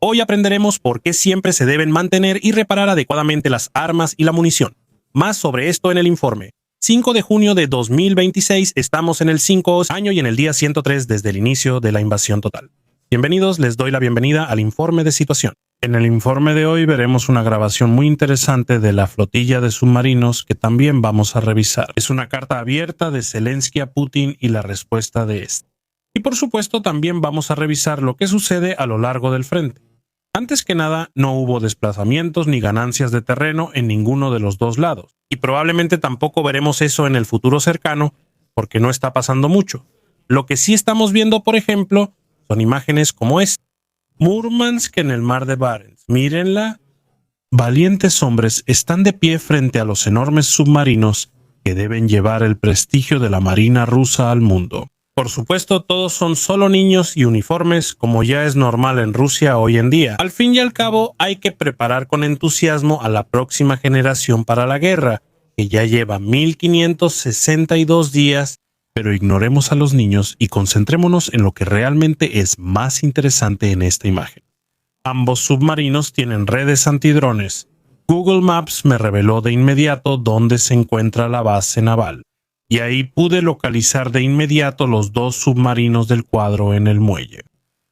Hoy aprenderemos por qué siempre se deben mantener y reparar adecuadamente las armas y la munición. Más sobre esto en el informe. 5 de junio de 2026, estamos en el 5 año y en el día 103 desde el inicio de la invasión total. Bienvenidos, les doy la bienvenida al informe de situación. En el informe de hoy veremos una grabación muy interesante de la flotilla de submarinos que también vamos a revisar. Es una carta abierta de Zelensky a Putin y la respuesta de este. Y por supuesto también vamos a revisar lo que sucede a lo largo del frente. Antes que nada, no hubo desplazamientos ni ganancias de terreno en ninguno de los dos lados. Y probablemente tampoco veremos eso en el futuro cercano, porque no está pasando mucho. Lo que sí estamos viendo, por ejemplo, son imágenes como esta. Murmansk en el mar de Barents. Mírenla. Valientes hombres están de pie frente a los enormes submarinos que deben llevar el prestigio de la Marina rusa al mundo. Por supuesto, todos son solo niños y uniformes, como ya es normal en Rusia hoy en día. Al fin y al cabo, hay que preparar con entusiasmo a la próxima generación para la guerra, que ya lleva 1562 días, pero ignoremos a los niños y concentrémonos en lo que realmente es más interesante en esta imagen. Ambos submarinos tienen redes antidrones. Google Maps me reveló de inmediato dónde se encuentra la base naval. Y ahí pude localizar de inmediato los dos submarinos del cuadro en el muelle.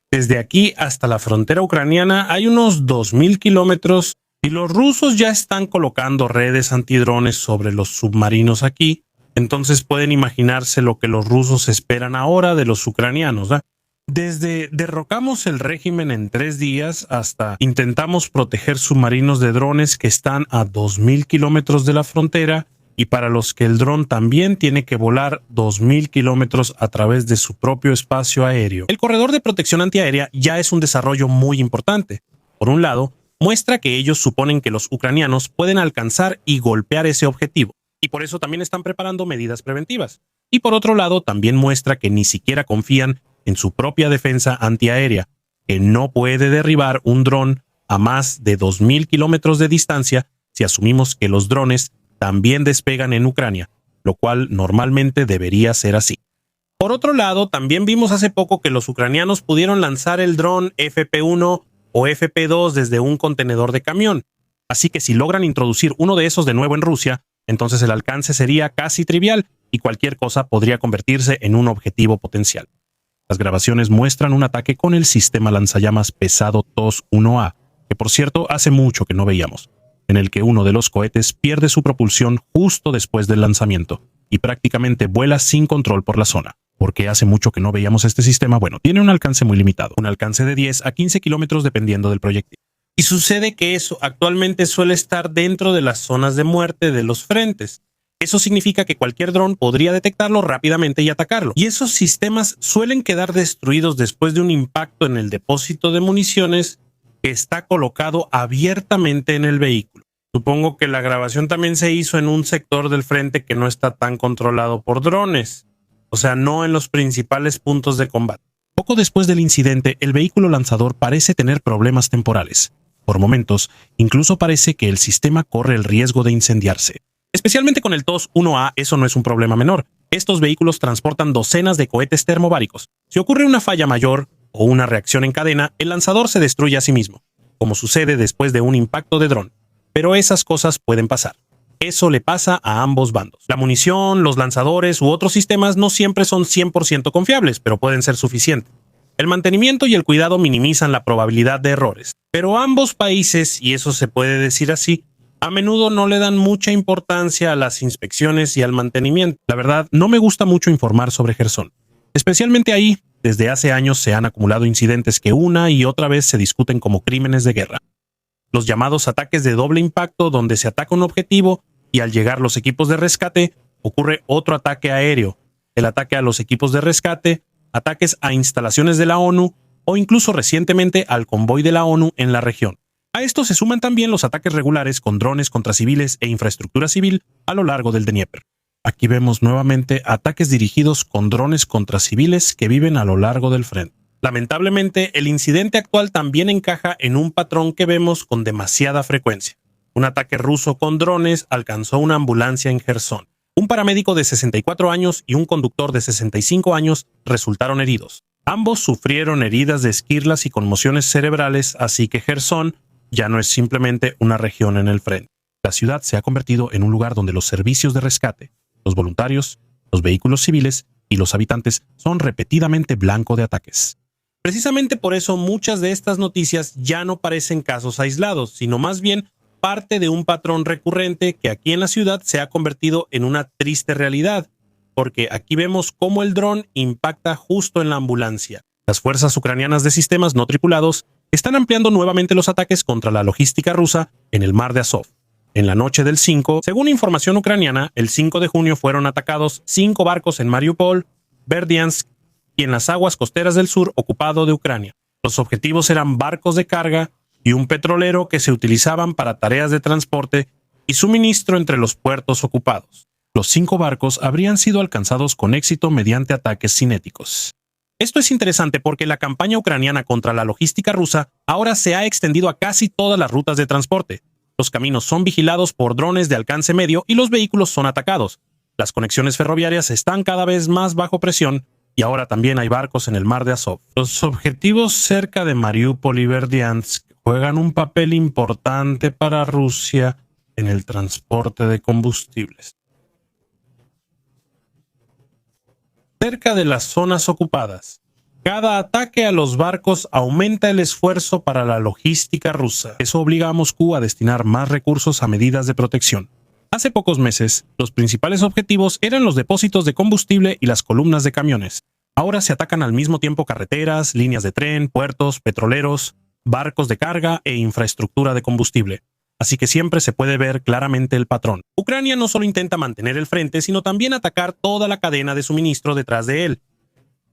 Desde aquí hasta la frontera ucraniana hay unos 2000 kilómetros y los rusos ya están colocando redes antidrones sobre los submarinos aquí, entonces pueden imaginarse lo que los rusos esperan ahora de los ucranianos, ¿eh? Desde derrocamos el régimen en 3 días hasta intentamos proteger submarinos de drones que están a 2000 kilómetros de la frontera, y para los que el dron también tiene que volar 2000 kilómetros a través de su propio espacio aéreo. El corredor de protección antiaérea ya es un desarrollo muy importante. Por un lado, muestra que ellos suponen que los ucranianos pueden alcanzar y golpear ese objetivo, y por eso también están preparando medidas preventivas. Y por otro lado, también muestra que ni siquiera confían en su propia defensa antiaérea, que no puede derribar un dron a más de 2000 kilómetros de distancia si asumimos que los drones también despegan en Ucrania, lo cual normalmente debería ser así. Por otro lado, también vimos hace poco que los ucranianos pudieron lanzar el dron FP-1 o FP-2 desde un contenedor de camión. Así que si logran introducir uno de esos de nuevo en Rusia, entonces el alcance sería casi trivial y cualquier cosa podría convertirse en un objetivo potencial. Las grabaciones muestran un ataque con el sistema lanzallamas pesado TOS-1A, que por cierto hace mucho que no veíamos, en el que uno de los cohetes pierde su propulsión justo después del lanzamiento y prácticamente vuela sin control por la zona. ¿Por qué hace mucho que no veíamos este sistema? Bueno, tiene un alcance muy limitado, un alcance de 10 a 15 kilómetros dependiendo del proyectil. Y sucede que eso actualmente suele estar dentro de las zonas de muerte de los frentes. Eso significa que cualquier dron podría detectarlo rápidamente y atacarlo. Y esos sistemas suelen quedar destruidos después de un impacto en el depósito de municiones que está colocado abiertamente en el vehículo. Supongo que la grabación también se hizo en un sector del frente que no está tan controlado por drones, o sea, no en los principales puntos de combate. Poco después del incidente, el vehículo lanzador parece tener problemas temporales. Por momentos, incluso parece que el sistema corre el riesgo de incendiarse. Especialmente con el TOS-1A, eso no es un problema menor. Estos vehículos transportan docenas de cohetes termobáricos. Si ocurre una falla mayor o una reacción en cadena, el lanzador se destruye a sí mismo, como sucede después de un impacto de dron. Pero esas cosas pueden pasar. Eso le pasa a ambos bandos. La munición, los lanzadores u otros sistemas no siempre son 100% confiables, pero pueden ser suficientes. El mantenimiento y el cuidado minimizan la probabilidad de errores. Pero ambos países, y eso se puede decir así, a menudo no le dan mucha importancia a las inspecciones y al mantenimiento. La verdad, no me gusta mucho informar sobre Jersón. Especialmente ahí, desde hace años se han acumulado incidentes que una y otra vez se discuten como crímenes de guerra. Los llamados ataques de doble impacto, donde se ataca un objetivo y al llegar los equipos de rescate, ocurre otro ataque aéreo. El ataque a los equipos de rescate, ataques a instalaciones de la ONU o incluso recientemente al convoy de la ONU en la región. A esto se suman también los ataques regulares con drones contra civiles e infraestructura civil a lo largo del Dnieper. Aquí vemos nuevamente ataques dirigidos con drones contra civiles que viven a lo largo del frente. Lamentablemente, el incidente actual también encaja en un patrón que vemos con demasiada frecuencia. Un ataque ruso con drones alcanzó una ambulancia en Jersón. Un paramédico de 64 años y un conductor de 65 años resultaron heridos. Ambos sufrieron heridas de esquirlas y conmociones cerebrales, así que Jersón ya no es simplemente una región en el frente. La ciudad se ha convertido en un lugar donde los servicios de rescate, los voluntarios, los vehículos civiles y los habitantes son repetidamente blanco de ataques. Precisamente por eso muchas de estas noticias ya no parecen casos aislados, sino más bien parte de un patrón recurrente que aquí en la ciudad se ha convertido en una triste realidad, porque aquí vemos cómo el dron impacta justo en la ambulancia. Las fuerzas ucranianas de sistemas no tripulados están ampliando nuevamente los ataques contra la logística rusa en el mar de Azov. En la noche del 5, según información ucraniana, el 5 de junio fueron atacados 5 barcos en Mariupol, Berdiansk y en las aguas costeras del sur ocupado de Ucrania. Los objetivos eran barcos de carga y un petrolero que se utilizaban para tareas de transporte y suministro entre los puertos ocupados. Los 5 barcos habrían sido alcanzados con éxito mediante ataques cinéticos. Esto es interesante porque la campaña ucraniana contra la logística rusa ahora se ha extendido a casi todas las rutas de transporte. Los caminos son vigilados por drones de alcance medio y los vehículos son atacados. Las conexiones ferroviarias están cada vez más bajo presión y ahora también hay barcos en el mar de Azov. Los objetivos cerca de Mariupol y Berdiansk juegan un papel importante para Rusia en el transporte de combustibles. Cerca de las zonas ocupadas, cada ataque a los barcos aumenta el esfuerzo para la logística rusa. Eso obliga a Moscú a destinar más recursos a medidas de protección. Hace pocos meses, los principales objetivos eran los depósitos de combustible y las columnas de camiones. Ahora se atacan al mismo tiempo carreteras, líneas de tren, puertos, petroleros, barcos de carga e infraestructura de combustible. Así que siempre se puede ver claramente el patrón. Ucrania no solo intenta mantener el frente, sino también atacar toda la cadena de suministro detrás de él.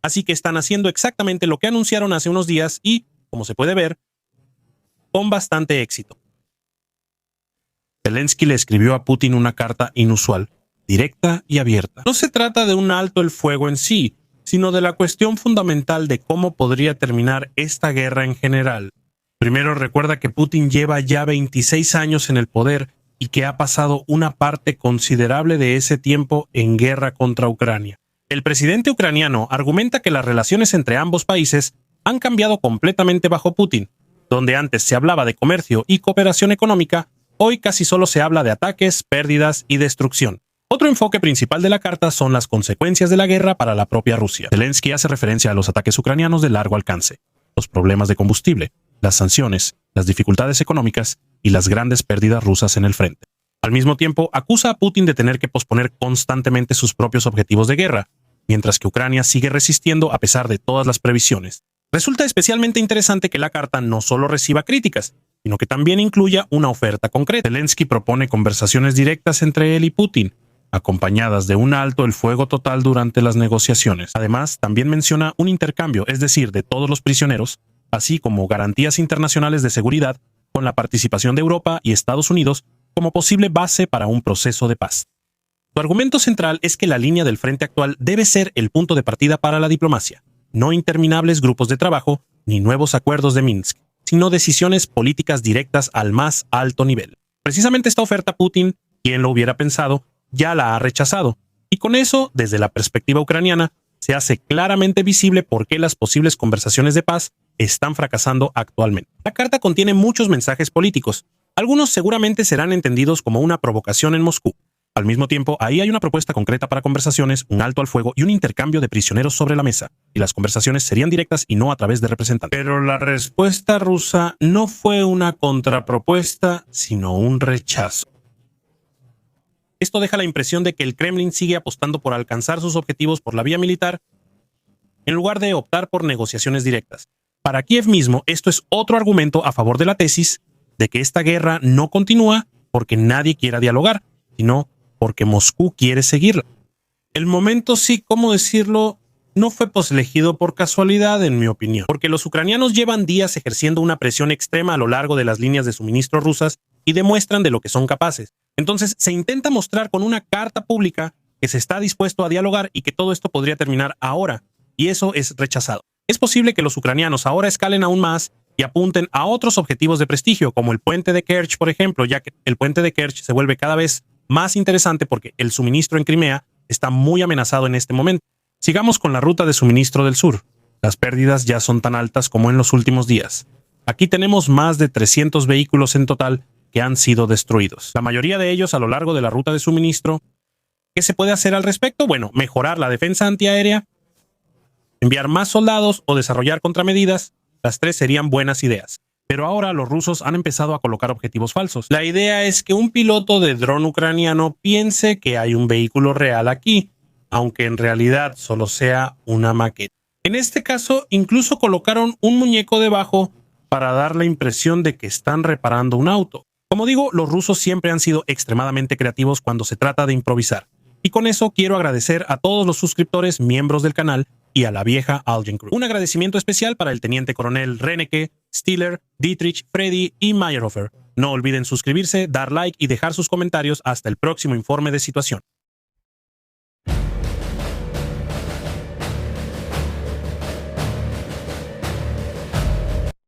Así que están haciendo exactamente lo que anunciaron hace unos días y, como se puede ver, con bastante éxito. Zelensky le escribió a Putin una carta inusual, directa y abierta. No se trata de un alto el fuego en sí, sino de la cuestión fundamental de cómo podría terminar esta guerra en general. Primero, recuerda que Putin lleva ya 26 años en el poder y que ha pasado una parte considerable de ese tiempo en guerra contra Ucrania. El presidente ucraniano argumenta que las relaciones entre ambos países han cambiado completamente bajo Putin. Donde antes se hablaba de comercio y cooperación económica, hoy casi solo se habla de ataques, pérdidas y destrucción. Otro enfoque principal de la carta son las consecuencias de la guerra para la propia Rusia. Zelensky hace referencia a los ataques ucranianos de largo alcance, los problemas de combustible, las sanciones, las dificultades económicas y las grandes pérdidas rusas en el frente. Al mismo tiempo, acusa a Putin de tener que posponer constantemente sus propios objetivos de guerra, mientras que Ucrania sigue resistiendo a pesar de todas las previsiones. Resulta especialmente interesante que la carta no solo reciba críticas, sino que también incluya una oferta concreta. Zelensky propone conversaciones directas entre él y Putin, acompañadas de un alto el fuego total durante las negociaciones. Además, también menciona un intercambio, es decir, de todos los prisioneros, así como garantías internacionales de seguridad con la participación de Europa y Estados Unidos como posible base para un proceso de paz. Su argumento central es que la línea del frente actual debe ser el punto de partida para la diplomacia, no interminables grupos de trabajo ni nuevos acuerdos de Minsk, sino decisiones políticas directas al más alto nivel. Precisamente esta oferta Putin, quien lo hubiera pensado, ya la ha rechazado, y con eso, desde la perspectiva ucraniana, se hace claramente visible por qué las posibles conversaciones de paz están fracasando actualmente. La carta contiene muchos mensajes políticos. Algunos seguramente serán entendidos como una provocación en Moscú. Al mismo tiempo, ahí hay una propuesta concreta para conversaciones, un alto al fuego y un intercambio de prisioneros sobre la mesa, y las conversaciones serían directas y no a través de representantes. Pero la respuesta rusa no fue una contrapropuesta, sino un rechazo. Esto deja la impresión de que el Kremlin sigue apostando por alcanzar sus objetivos por la vía militar, en lugar de optar por negociaciones directas. Para Kiev mismo, esto es otro argumento a favor de la tesis de que esta guerra no continúa porque nadie quiera dialogar, sino porque Moscú quiere seguirla. El momento, sí, ¿cómo decirlo?, no fue elegido por casualidad, en mi opinión, porque los ucranianos llevan días ejerciendo una presión extrema a lo largo de las líneas de suministro rusas y demuestran de lo que son capaces. Entonces, se intenta mostrar con una carta pública que se está dispuesto a dialogar y que todo esto podría terminar ahora, y eso es rechazado. Es posible que los ucranianos ahora escalen aún más y apunten a otros objetivos de prestigio, como el puente de Kerch, por ejemplo, ya que el puente de Kerch se vuelve cada vez más interesante porque el suministro en Crimea está muy amenazado en este momento. Sigamos con la ruta de suministro del sur. Las pérdidas ya son tan altas como en los últimos días. Aquí tenemos más de 300 vehículos en total que han sido destruidos. La mayoría de ellos a lo largo de la ruta de suministro. ¿Qué se puede hacer al respecto? Bueno, mejorar la defensa antiaérea, enviar más soldados o desarrollar contramedidas. Las tres serían buenas ideas. Pero ahora los rusos han empezado a colocar objetivos falsos. La idea es que un piloto de dron ucraniano piense que hay un vehículo real aquí, aunque en realidad solo sea una maqueta. En este caso, incluso colocaron un muñeco debajo para dar la impresión de que están reparando un auto. Como digo, los rusos siempre han sido extremadamente creativos cuando se trata de improvisar. Y con eso quiero agradecer a todos los suscriptores, miembros del canal y a la vieja Algen Crew. Un agradecimiento especial para el teniente coronel Reneke, Stiller, Dietrich, Freddy y Meyerhofer. No olviden suscribirse, dar like y dejar sus comentarios hasta el próximo informe de situación.